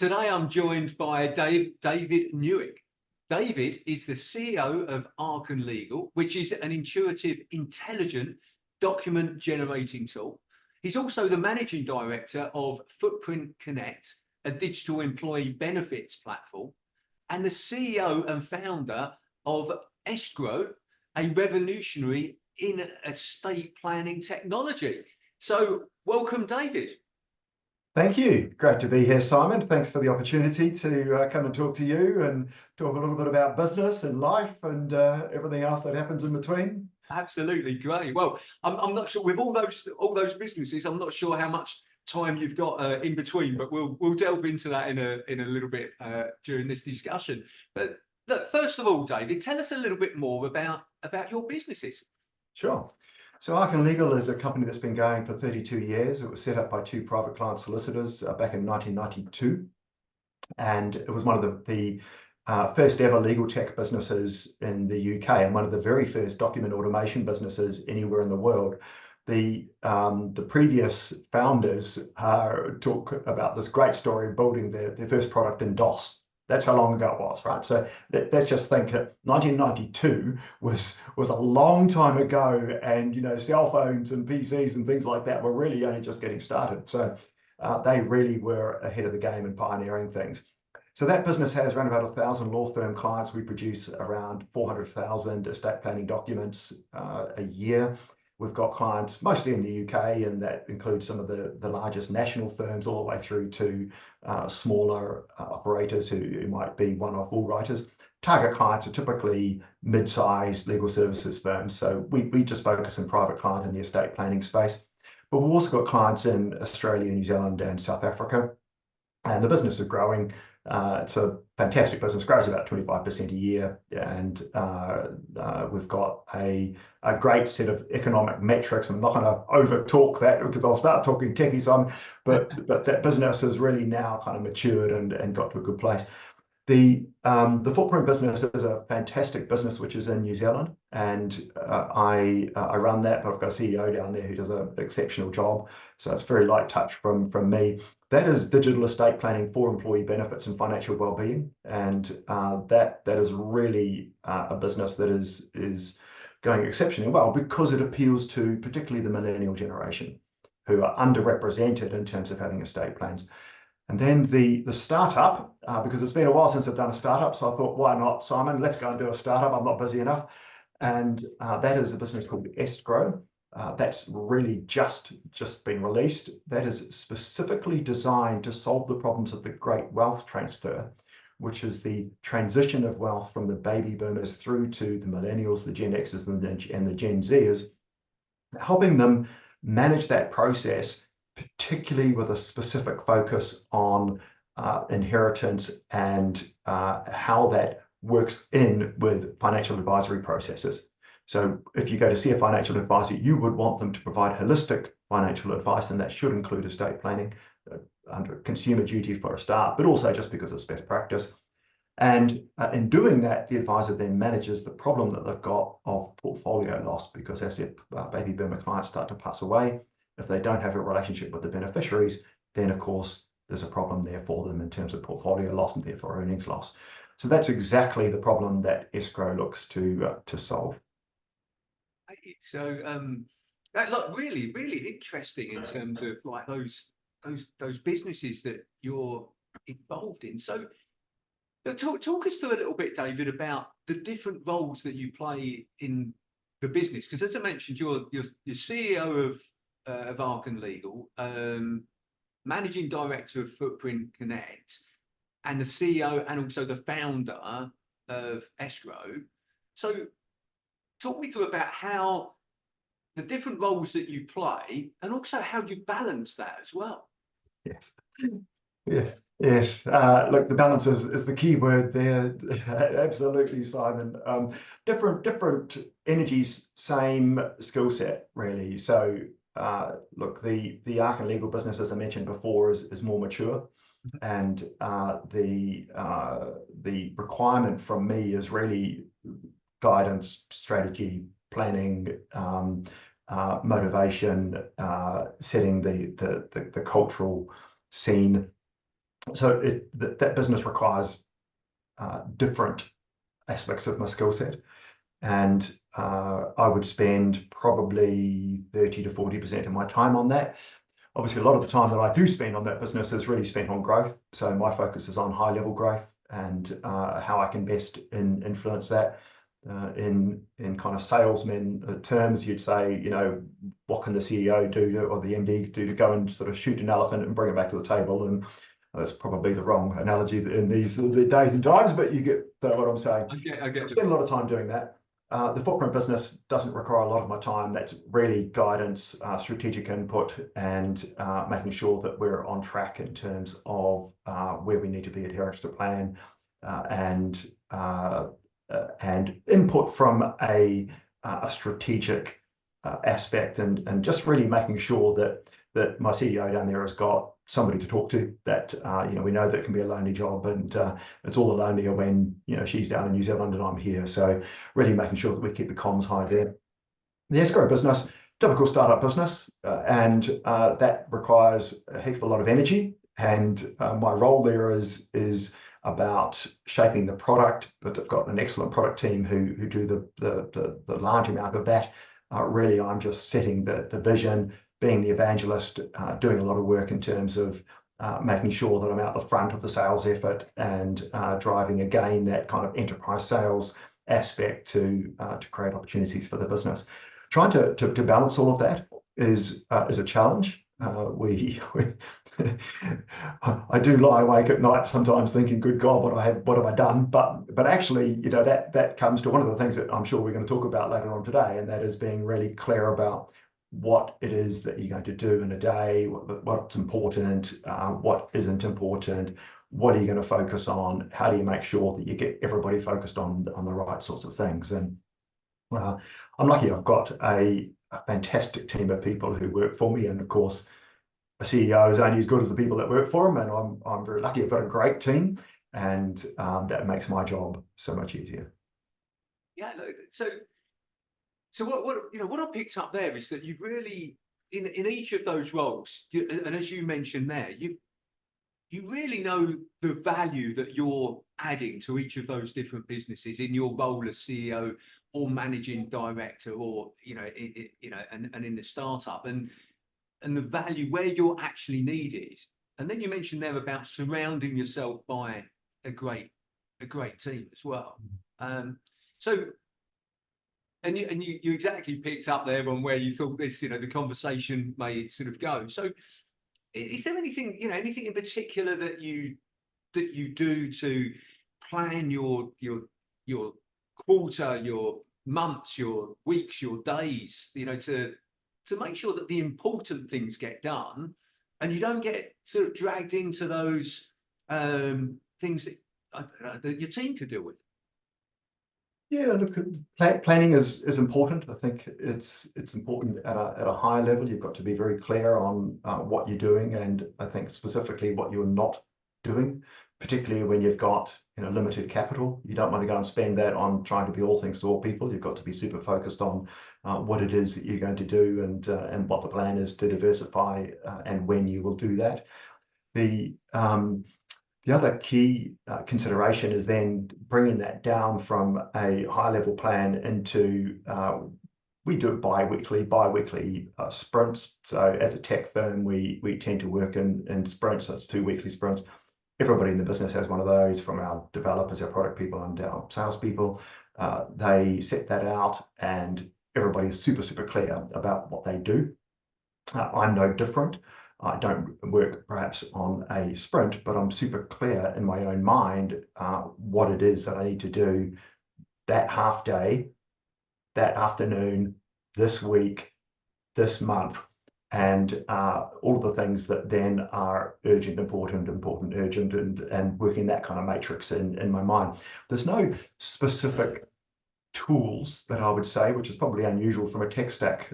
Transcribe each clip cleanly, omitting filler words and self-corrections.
Today I'm joined by David Newick. David is the CEO of Arken Legal, which is an intuitive, intelligent document generating tool. He's also the managing director of Footprint Connect, a digital employee benefits platform, and the CEO and founder of Escrow, a revolutionary in estate planning technology. So welcome, David. Thank you. Great to be here, Simon. Thanks for the opportunity to come and talk to you and talk a little bit about business and life and everything else that happens in between. Absolutely great. Well, I'm not sure with all those businesses. I'm not sure how much time you've got in between, but we'll delve into that in a little bit during this discussion. But look, first of all, David, tell us a little bit more about your businesses. Sure. So Arken Legal is a company that's been going for 32 years. It was set up by two private client solicitors back in 1992. And it was one of the first ever legal tech businesses in the UK and one of the very first document automation businesses anywhere in the world. The previous founders talk about this great story of building their first product in DOS. That's how long ago it was, right? So let's just think that 1992 was a long time ago, and cell phones and PCs and things like that were really only just getting started. So they really were ahead of the game and pioneering things. So that business has around about 1,000 law firm clients. We produce around 400,000 estate planning documents a year. We've got clients mostly in the UK, and that includes some of the largest national firms all the way through to smaller operators who might be one-off all writers. Target clients are typically mid-sized legal services firms. So we just focus on private client in the estate planning space. But we've also got clients in Australia, New Zealand, and South Africa. And the business is growing. It's a fantastic business, grows about 25% a year, and we've got a great set of economic metrics. I'm not going to over talk that because I'll start talking techies on, but that business has really now kind of matured and got to a good place. The Footprint business is a fantastic business which is in New Zealand, and I run that, but I've got a CEO down there who does an exceptional job. So it's very light touch from me. That is digital estate planning for employee benefits and financial well-being, and that is really a business that is going exceptionally well because it appeals to particularly the millennial generation who are underrepresented in terms of having estate plans. And then the startup, because it's been a while since I've done a startup, so I thought, why not, Simon? Let's go and do a startup. I'm not busy enough. And that is a business called Escrow. That's really just been released. That is specifically designed to solve the problems of the great wealth transfer, which is the transition of wealth from the baby boomers through to the millennials, the Gen Xers, and the Gen Zers, helping them manage that process, particularly with a specific focus on inheritance and how that works in with financial advisory processes. So if you go to see a financial advisor, you would want them to provide holistic financial advice, and that should include estate planning under consumer duty for a start, but also just because it's best practice. And in doing that, the advisor then manages the problem that they've got of portfolio loss, because as their baby boomer clients start to pass away, if they don't have a relationship with the beneficiaries, then of course there's a problem there for them in terms of portfolio loss and therefore earnings loss. So that's exactly the problem that Escrow looks to solve. So that look really interesting in terms of like those businesses that you're involved in. So talk us through a little bit, David, about the different roles that you play in the business, because as I mentioned, you're CEO of Arken Legal, managing director of Footprint Connect, and the CEO and also the founder of Escrow. So talk me through about how the different roles that you play and also how you balance that as well. Yes. Look, the balance is the key word there. Absolutely, Simon. Different energies, same skill set, really. So look, the Arken Legal business, as I mentioned before, is more mature, and the requirement from me is really guidance, strategy, planning, motivation, setting the cultural scene. So that business requires different aspects of my skill set. And I would spend probably 30 to 40% of my time on that. Obviously, a lot of the time that I do spend on that business is really spent on growth. So my focus is on high level growth and how I can best influence that. In kind of salesman terms, you'd say, you know, what can the CEO do or the MD do to go and sort of shoot an elephant and bring it back to the table? And that's probably the wrong analogy in these days and times, but you get what I'm saying. I get I spend a lot of time doing that. The footprint business doesn't require a lot of my time. That's really guidance, strategic input, and making sure that we're on track in terms of where we need to be adherence to plan, and input from a strategic aspect, and just really making sure that my CEO down there has got somebody to talk to, that you know, we know that it can be a lonely job, and it's all the lonelier when, you know, she's down in New Zealand and I'm here. So really making sure that we keep the comms high there. The escrow business, typical startup business, and that requires a heck of a lot of energy. And my role there is about shaping the product, but I've got an excellent product team who do the large amount of that. Really, I'm just setting the vision, being the evangelist, doing a lot of work in terms of making sure that I'm out the front of the sales effort, and driving again that kind of enterprise sales aspect to create opportunities for the business. Trying to balance all of that is a challenge. I do lie awake at night sometimes thinking, good God, what have I done? But actually, you know, that comes to one of the things that I'm sure we're going to talk about later on today, and that is being really clear about what it is that you're going to do in a day, what's important, what isn't important, what are you going to focus on, how do you make sure that you get everybody focused on the right sorts of things. And I'm lucky I've got a fantastic team of people who work for me, and of course a CEO is only as good as the people that work for him, and I'm very lucky I've got a great team, and that makes my job so much easier. Yeah, so what I picked up there is that you really, in each of those roles, and as you mentioned there, you really know the value that you're adding to each of those different businesses in your role as CEO or managing director, or and in the startup, and the value where you're actually needed. And then you mentioned there about surrounding yourself by a great team as well. And you exactly picked up there on where you thought this, the conversation may sort of go. So is there anything, anything in particular that you do to plan your quarter, your months, your weeks, your days, to make sure that the important things get done, and you don't get sort of dragged into those things that your team could deal with? Yeah, look, planning is important. I think it's important at a high level. You've got to be very clear on what you're doing, and I think specifically what you're not doing, particularly when you've got limited capital. You don't want to go and spend that on trying to be all things to all people. You've got to be super focused on what it is that you're going to do, and what the plan is to diversify, and when you will do that. The other key consideration is then bringing that down from a high-level plan into, we do it bi-weekly sprints. So as a tech firm, we tend to work in sprints. That's 2 weekly sprints. Everybody in the business has one of those, from our developers, our product people, and our salespeople. They set that out, and everybody's super clear about what they do. I'm no different. I don't work perhaps on a sprint, but I'm super clear in my own mind what it is that I need to do that half day, that afternoon, this week, this month, and all of the things that then are urgent, important, urgent, and working that kind of matrix in my mind. There's no specific tools that I would say, which is probably unusual from a tech stack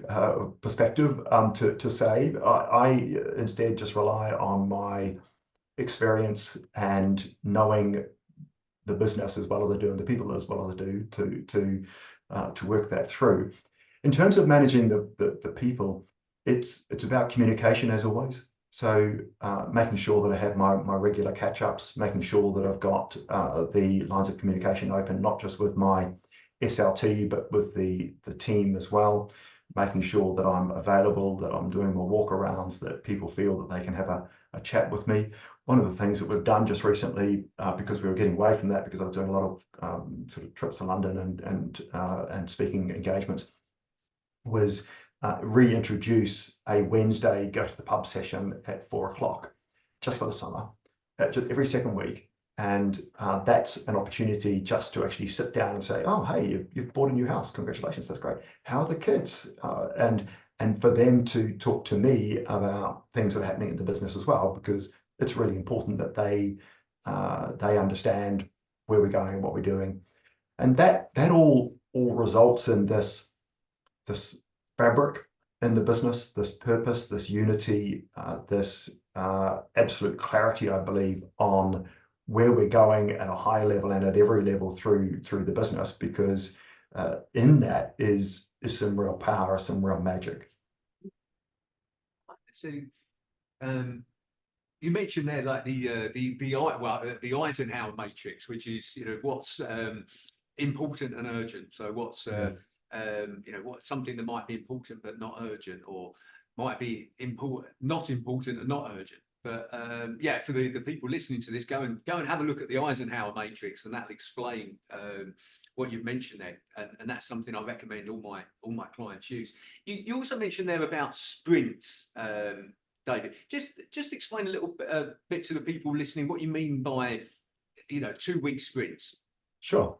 perspective, to say. I instead just rely on my experience and knowing the business as well as I do, and the people as well as I do, to work that through. In terms of managing the people, it's about communication, as always. So making sure that I have my regular catch-ups, making sure that I've got the lines of communication open, not just with my SLT, but with the team as well, making sure that I'm available, that I'm doing my walk-arounds, that people feel that they can have a chat with me. One of the things that we've done just recently, because we were getting away from that, because I was doing a lot of sort of trips to London and speaking engagements, was reintroduce a Wednesday go to the pub session at 4 o'clock, just for the summer, just every second week. And that's an opportunity just to actually sit down and say, oh, hey, you've bought a new house. Congratulations, that's great. How are the kids? And for them to talk to me about things that are happening in the business as well, because it's really important that they understand where we're going and what we're doing. And that all results in this fabric in the business, this purpose, this unity, this absolute clarity, I believe, on where we're going at a high level and at every level through the business, because in that is some real power, some real magic. So you mentioned there like the Eisenhower matrix, which is what's important and urgent. So what's what's something that might be important but not urgent, or might be not important and not urgent. But yeah, for the people listening to this, go and have a look at the Eisenhower matrix, and that'll explain what you've mentioned there. And that's something I recommend all my clients use. You also mentioned there about sprints, David. Just explain a little bit to the people listening what you mean by 2-week sprints. Sure.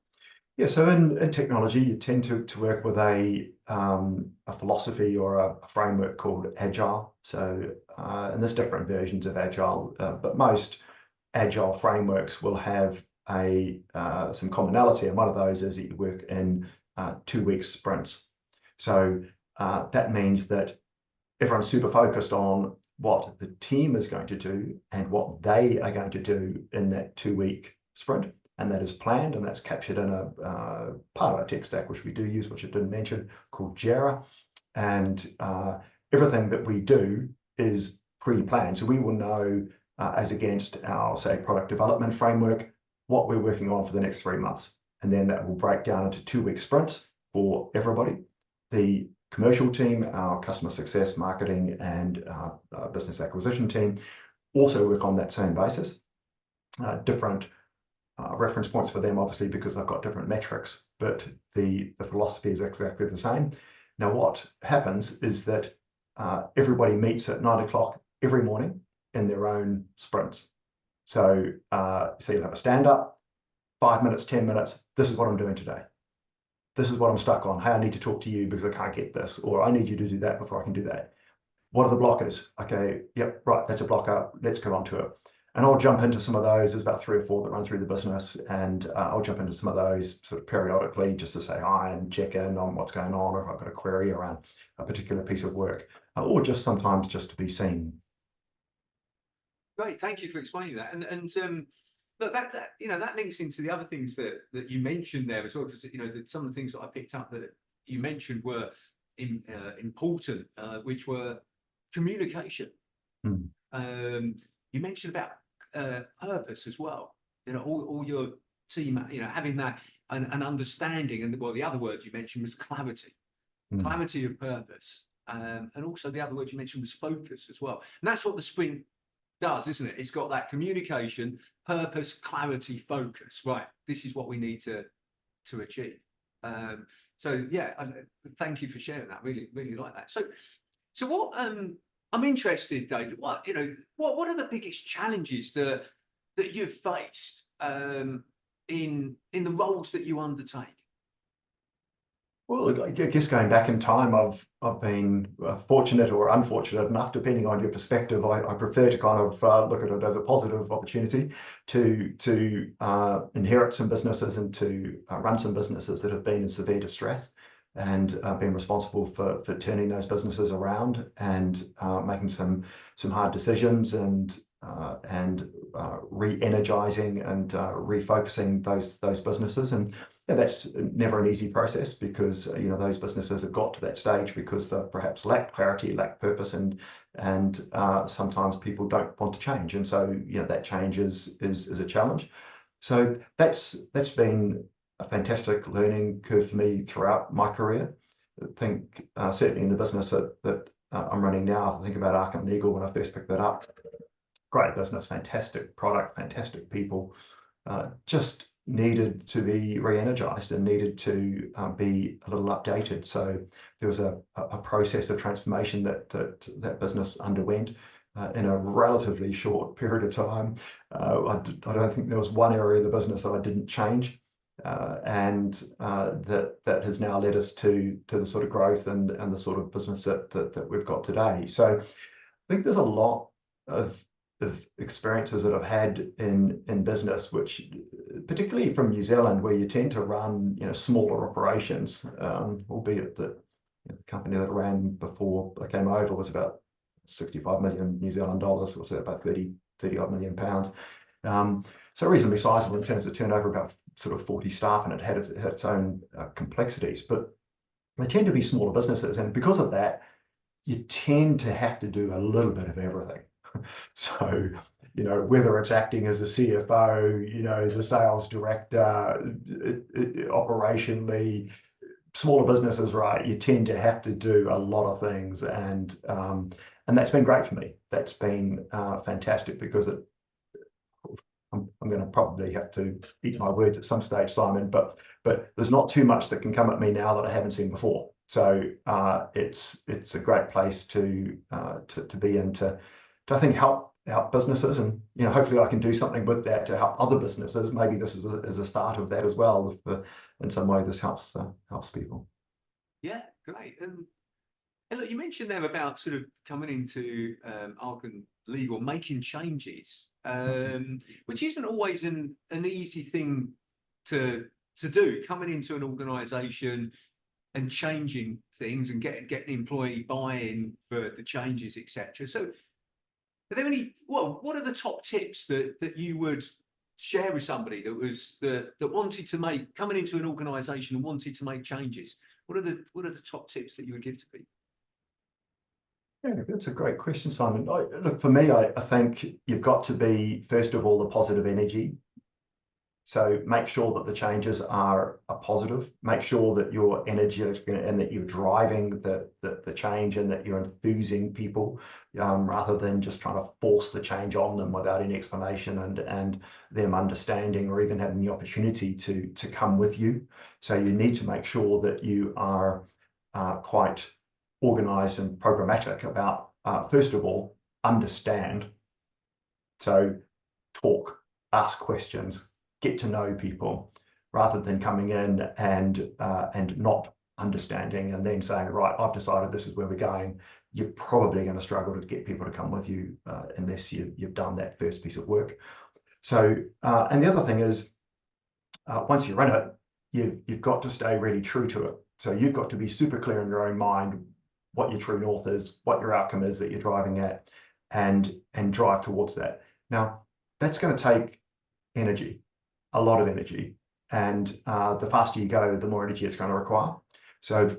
Yeah, so in technology, you tend to work with a philosophy or a framework called Agile. So, and there's different versions of Agile, but most Agile frameworks will have some commonality, and one of those is that you work in 2-week sprints. So that means that everyone's super focused on what the team is going to do and what they are going to do in that 2-week sprint. And that is planned, and that's captured in a part of our tech stack, which we do use, which I didn't mention, called Jira. And everything that we do is pre-planned. So we will know, as against our, say, product development framework, what we're working on for the next 3 months. And then that will break down into 2-week sprints for everybody. The commercial team, our customer success, marketing, and business acquisition team also work on that same basis. Different reference points for them, obviously, because they've got different metrics, but the philosophy is exactly the same. Now, what happens is that everybody meets at 9 o'clock every morning in their own sprints. So you'll have a stand-up, 5 minutes, 10 minutes. This is what I'm doing today. This is what I'm stuck on. Hey, I need to talk to you because I can't get this, or I need you to do that before I can do that. What are the blockers? Okay, yep, right, that's a blocker. Let's get on to it. And I'll jump into some of those. There's about 3 or 4 that run through the business, and I'll jump into some of those sort of periodically just to say hi and check in on what's going on, or if I've got a query around a particular piece of work, or just sometimes just to be seen. Great, thank you for explaining that. And look, that links into the other things that you mentioned there as well. Because some of the things that I picked up that you mentioned were important, which were communication. You mentioned about purpose as well. All your team, having that and understanding. And well, the other word you mentioned was clarity, clarity of purpose. And also the other word you mentioned was focus as well. And that's what the sprint does, isn't it? It's got that communication, purpose, clarity, focus. Right, this is what we need to achieve. So yeah, thank you for sharing that. Really like that. So what I'm interested, David. What are the biggest challenges that you've faced in the roles that you undertake? Well, I guess going back in time, I've been fortunate or unfortunate enough, depending on your perspective. I prefer to kind of look at it as a positive opportunity to inherit some businesses and to run some businesses that have been in severe distress, and been responsible for turning those businesses around and making some hard decisions and re-energizing and refocusing those businesses. And that's never an easy process, because those businesses have got to that stage because they've perhaps lacked clarity, lacked purpose, and sometimes people don't want to change, and so that change is a challenge. So that's been a fantastic learning curve for me throughout my career. I think certainly in the business that I'm running now, I think about Arken Legal when I first picked that up. Great business, fantastic product, fantastic people. Just needed to be re-energized and needed to be a little updated. So there was a process of transformation that business underwent in a relatively short period of time. I don't think there was one area of the business that I didn't change, and that has now led us to the sort of growth and the sort of business that we've got today. So I think there's a lot of experiences that I've had in business, which particularly from New Zealand, where you tend to run smaller operations, albeit that the company that I ran before I came over was about 65 million New Zealand dollars, or so about 30 odd million pounds. So reasonably sizable in terms of turnover, about sort of 40 staff, and it had its own complexities, but they tend to be smaller businesses, and because of that, you tend to have to do a little bit of everything. So, whether it's acting as a CFO, as a sales director, operationally, smaller businesses, right, you tend to have to do a lot of things, and that's been great for me. That's been fantastic, because I'm going to probably have to eat my words at some stage, Simon, but there's not too much that can come at me now that I haven't seen before. So it's a great place to be in, to I think help businesses, and hopefully I can do something with that to help other businesses. Maybe this is a start of that as well. If in some way this helps people. Yeah, great. And look, you mentioned there about sort of coming into Arken Legal, making changes, which isn't always an easy thing to do. Coming into an organisation and changing things and getting employee buy-in for the changes, etc. So, are there any? Well, what are the top tips that you would share with somebody that wanted to coming into an organisation and wanted to make changes? What are the top tips that you would give to people? Yeah, that's a great question, Simon. Look, for me, I think you've got to be, first of all, the positive energy. So make sure that the changes are positive. Make sure that you're energetic and that you're driving the change, and that you're enthusing people, rather than just trying to force the change on them without any explanation and them understanding or even having the opportunity to come with you. So you need to make sure that you are quite organized and programmatic about, first of all, understand. So talk, ask questions, get to know people, rather than coming in and not understanding and then saying, right, I've decided this is where we're going. You're probably going to struggle to get people to come with you unless you've done that first piece of work. So, and the other thing is, once you're in it, you've got to stay really true to it. So you've got to be super clear in your own mind what your true north is, what your outcome is that you're driving at, and drive towards that. Now, that's going to take energy, a lot of energy, and the faster you go, the more energy it's going to require. So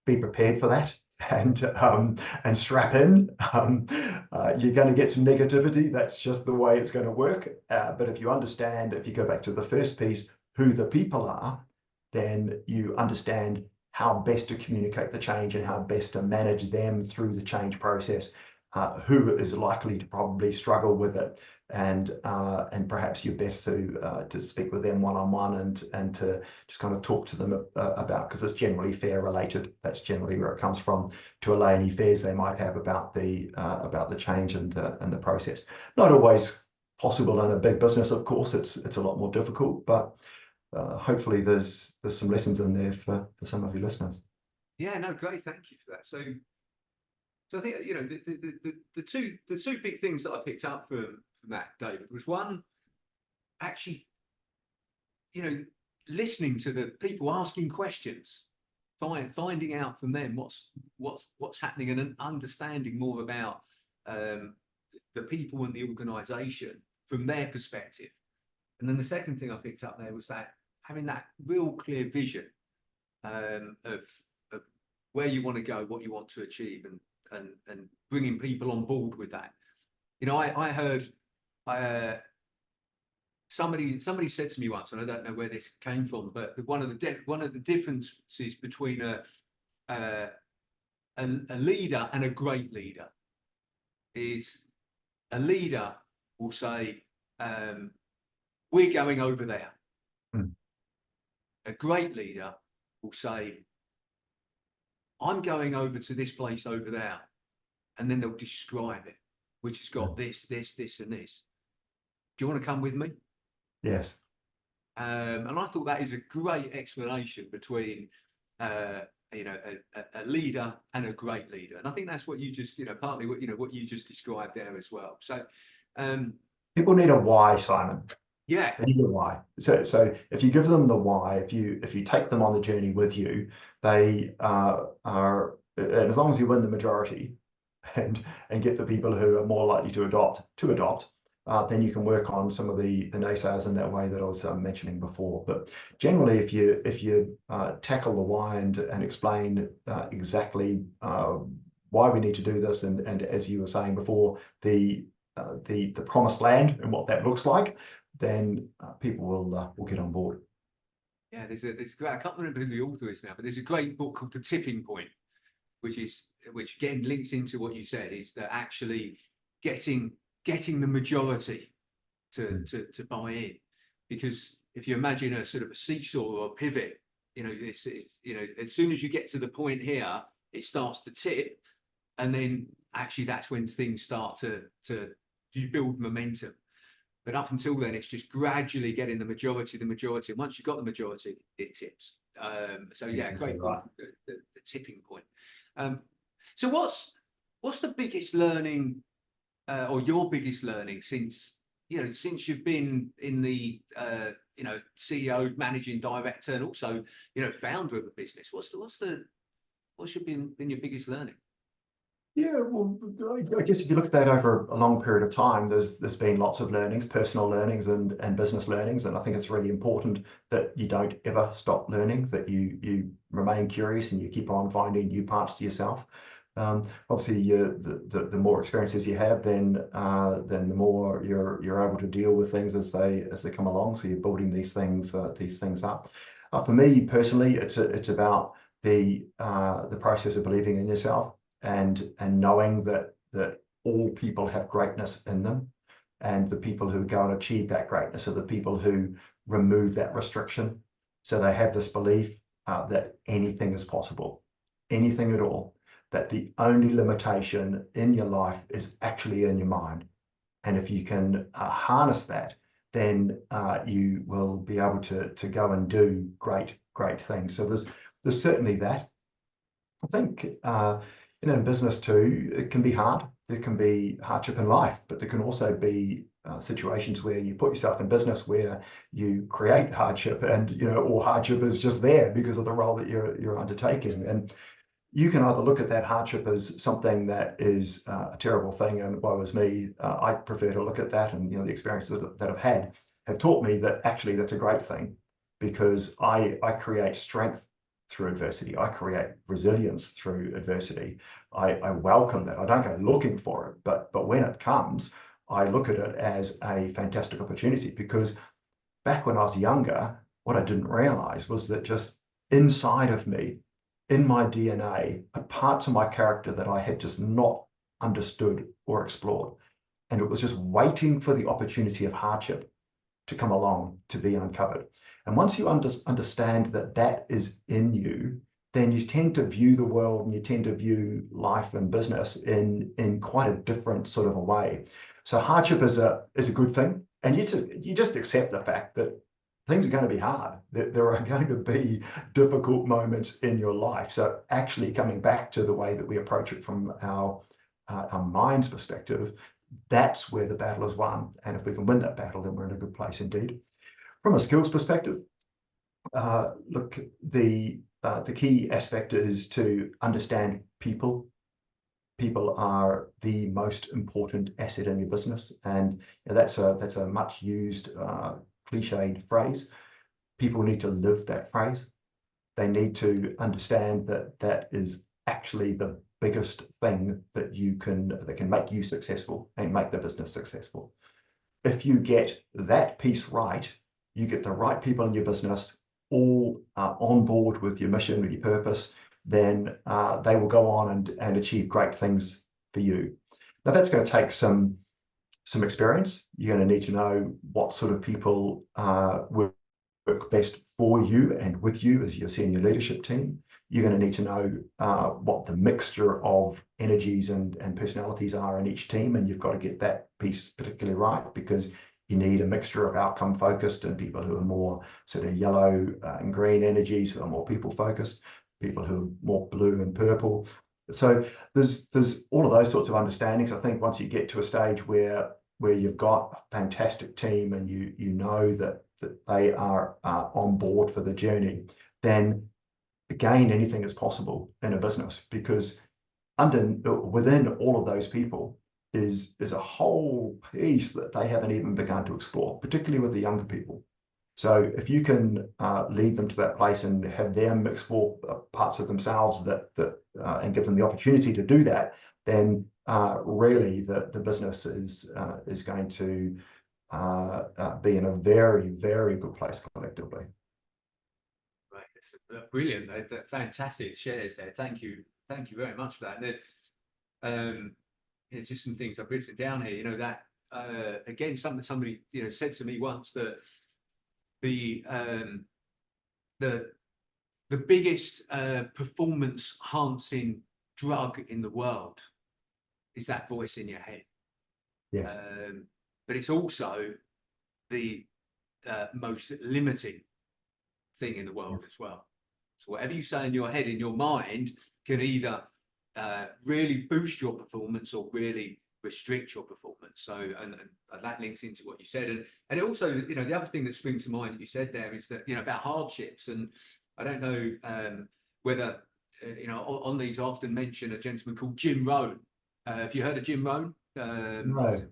be prepared for that, and strap in. You're going to get some negativity. That's just the way it's going to work. But if you understand, if you go back to the first piece, who the people are, then you understand how best to communicate the change and how best to manage them through the change process, who is likely to probably struggle with it, and perhaps you're best to speak with them one-on-one and to just kind of talk to them about, because it's generally fear related. That's generally where it comes from, to allay any fears they might have about the change and the process. Not always possible in a big business, of course. It's a lot more difficult, but hopefully there's some lessons in there for some of your listeners. Yeah, no, great, thank you for that. So I think the two big things that I picked up from that, David, was one, actually, listening to the people, asking questions, finding out from them what's happening, and understanding more about the people and the organisation from their perspective. And then the second thing I picked up there was that having that real clear vision of where you want to go, what you want to achieve, and bringing people on board with that. You know, I heard somebody said to me once, and I don't know where this came from, but one of the differences between a leader and a great leader is a leader will say, we're going over there. Mm. A great leader will say, I'm going over to this place over there. And then they'll describe it, which has got this, this, and this. Do you want to come with me? Yes. And I thought that is a great explanation between, you know, a leader and a great leader. And I think that's what you just, you know, partly what, you know, what you just described there as well. So, people need a why, Simon. yeah, They need a why. So if you give them the why, if you take them on the journey with you, they are, and as long as you win the majority and get the people who are more likely to adopt, then you can work on some of the naysayers in that way that I was mentioning before. But generally, if you tackle the why and explain exactly why we need to do this, and as you were saying before, the promised land and what that looks like, then people will get on board. Yeah, there's great, I can't remember who the author is now, but there's a great book called The Tipping Point, which again links into what you said, is that actually getting the majority to buy in. Because if you imagine a sort of a seesaw or a pivot, you know, it's you know, as soon as you get to the point here, it starts to tip, and then actually that's when things start to you build momentum. But up until then, it's just gradually getting the majority. And once you've got the majority, it tips. So yeah, Exactly great right. book, the tipping point. So what's the biggest learning, or your biggest learning since you've been in the you know, CEO, managing director, and also, you know, founder of a business? What's been your biggest learning? Yeah, well, I guess if you look at that over a long period of time, there's been lots of learnings, personal learnings and business learnings, and I think it's really important that you don't ever stop learning, that you remain curious and you keep on finding new parts to yourself. Obviously, the more experiences you have, then the more you're able to deal with things as they come along. So you're building these things up. For me personally, it's about the process of believing in yourself, and knowing that all people have greatness in them, and the people who go and achieve that greatness are the people who remove that restriction. So they have this belief that anything is possible, anything at all, that the only limitation in your life is actually in your mind. And if you can harness that, then you will be able to go and do great things. So there's certainly that. I think in business too, it can be hard. There can be hardship in life, but there can also be situations where you put yourself in business where you create hardship, and or hardship is just there because of the role that you're undertaking. And you can either look at that hardship as something that is a terrible thing, and woe is me. I prefer to look at that, and the experiences that I've had have taught me that actually that's a great thing, because I create strength through adversity. I create resilience through adversity. I welcome that. I don't go looking for it, but when it comes, I look at it as a fantastic opportunity, because back when I was younger, what I didn't realize was that just inside of me, in my DNA, are parts of my character that I had just not understood or explored. And it was just waiting for the opportunity of hardship to come along to be uncovered. And once you understand that that is in you, then you tend to view the world, and you tend to view life and business in quite a different sort of a way. So hardship is a good thing, and you just accept the fact that things are going to be hard. There are going to be difficult moments in your life. So actually coming back to the way that we approach it from our mind's perspective, that's where the battle is won. And if we can win that battle, then we're in a good place indeed. From a skills perspective, look, the key aspect is to understand people. People are the most important asset in your business, and that's a much used cliched phrase. people need to live that phrase. They need to understand that that is actually the biggest thing that can make you successful and make the business successful. If you get that piece right, you get the right people in your business all on board with your mission, with your purpose, then they will go on and achieve great things for you. Now that's going to take some experience. You're going to need to know what sort of people work best for you and with you as your senior leadership team. You're going to need to know what the mixture of energies and personalities are in each team, and you've got to get that piece particularly right, because you need a mixture of outcome focused and people who are more sort of yellow and green energies, who are more people focused, people who are more blue and purple. So there's all of those sorts of understandings. I think once you get to a stage where you've got a fantastic team and you know that they are on board for the journey, then again, anything is possible in a business, because within all of those people is a whole piece that they haven't even begun to explore, particularly with the younger people. So if you can lead them to that place and have them explore parts of themselves and give them the opportunity to do that, then really the business is going to be in a very, very good place collectively. Right, that's brilliant. Fantastic shares there. Thank you very much for that. And just some things I've written down here. You know, that again, somebody said to me once that the biggest performance enhancing drug in the world is that voice in your head. Yes. But it's also the most limiting thing in the world as well. So whatever you say in your head, in your mind, can either really boost your performance or really restrict your performance. So and that links into what you said, and it also, the other thing that springs to mind that you said there is that about hardships. And I don't know whether on these I often mention a gentleman called Jim Rohn. Have you heard of Jim Rohn? No,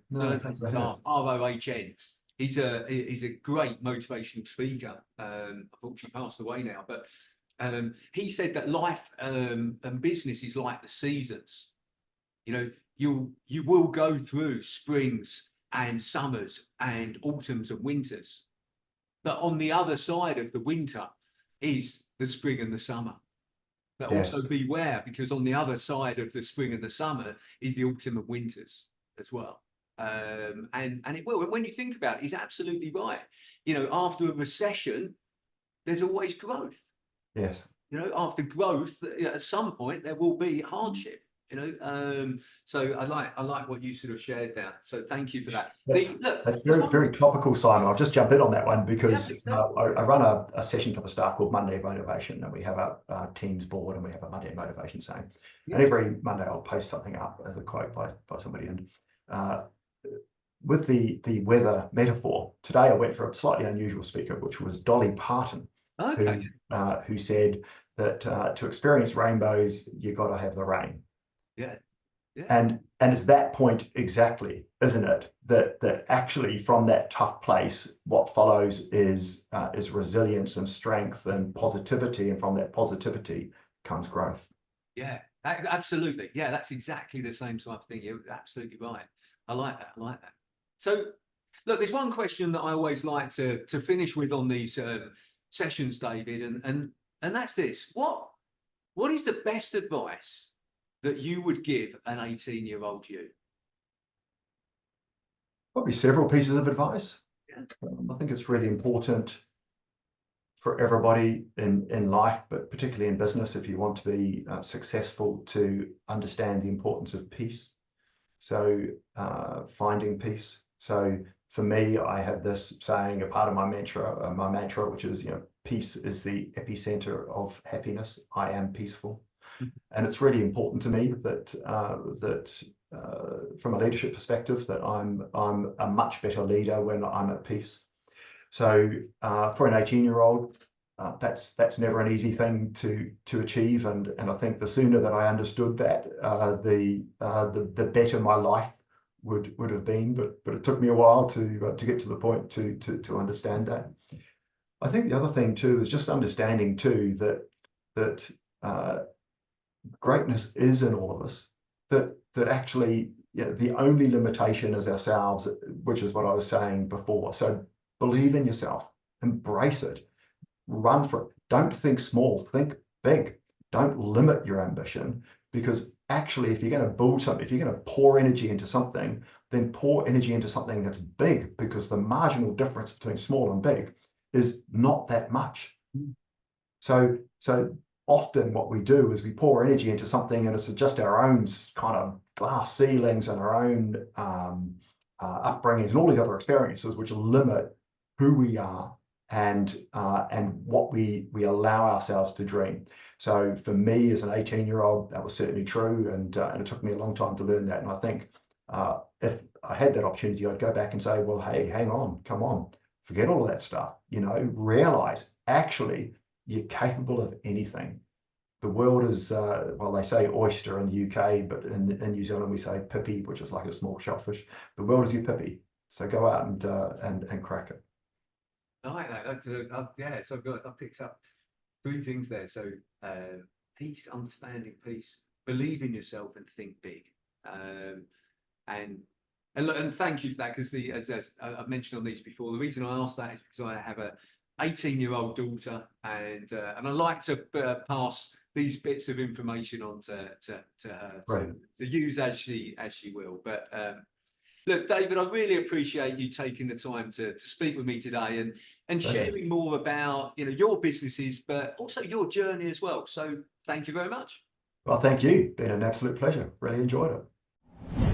ROHN. He's a great motivational speaker. Unfortunately passed away now, but he said that life and business is like the seasons. You will go through springs and summers and autumns and winters, but on the other side of the winter is the spring and the summer. But yes. also beware, because on the other side of the spring and the summer is the autumn and winters as well. And it will. And when you think about it, he's absolutely right. After a recession, there's always growth. Yes. After growth, at some point there will be hardship. So I like what you sort of shared there. So thank you for that. That's very, very topical, Simon. I'll just jump in on that one, because I run a session for the staff called Monday Motivation, and we have a Teams board, and we have a Monday Motivation saying. Yeah. And every Monday I'll post something up as a quote by somebody. And with the weather metaphor, today I went for a slightly unusual speaker, which was Dolly Parton, who said that to experience rainbows, you got to have the rain. Yeah. And it's that point exactly, isn't it? That actually from that tough place, what follows is resilience and strength and positivity, and from that positivity comes growth. Yeah, absolutely. Yeah, that's exactly the same type of thing. You're absolutely right. I like that. So, look, there's one question that I always like to finish with on these sessions, David, and that's this: what is the best advice that you would give an 18-year-old you? Probably several pieces of advice. Yeah. I think it's really important for everybody in life, but particularly in business, if you want to be successful, to understand the importance of peace. So finding peace. So for me, I have this saying, a part of my mantra, which is, peace is the epicenter of happiness. I am peaceful. And it's really important to me that from a leadership perspective, that I'm a much better leader when I'm at peace. So for an 18-year-old, that's never an easy thing to achieve. And I think the sooner that I understood that, the better my life would have been. But it took me a while to get to the point to understand that. I think the other thing too is just understanding too that greatness is in all of us. That actually, the only limitation is ourselves, which is what I was saying before. So believe in yourself, embrace it, run for it. Don't think small, think big. Don't limit your ambition, because actually, if you're going to build something, if you're going to pour energy into something, then pour energy into something that's big, because the marginal difference between small and big is not that much. So often what we do is we pour energy into something, and it's just our own kind of glass ceilings and our own upbringings and all these other experiences which limit who we are and what we allow ourselves to dream. So for me as an 18-year-old, that was certainly true, and it took me a long time to learn that. And I think if I had that opportunity, I'd go back and say, well, hey, hang on, come on, forget all of that stuff, realize actually you're capable of anything. The world is, well, they say oyster in the UK, but in New Zealand we say pippy, which is like a small shellfish. The world is your pippy. So go out and crack it. I like that. Yeah, so I picked up 3 things there. So peace, understanding peace, believe in yourself, and think big. And thank you for that, because as I've mentioned on these before, the reason I asked that is because I have a 18-year-old daughter, and I like to pass these bits of information on to her to use as she will. But look, David, I really appreciate you taking the time to speak with me today and sharing more about your businesses, but also your journey as well. So thank you very much. Well, thank you. Been an absolute pleasure. Really enjoyed it.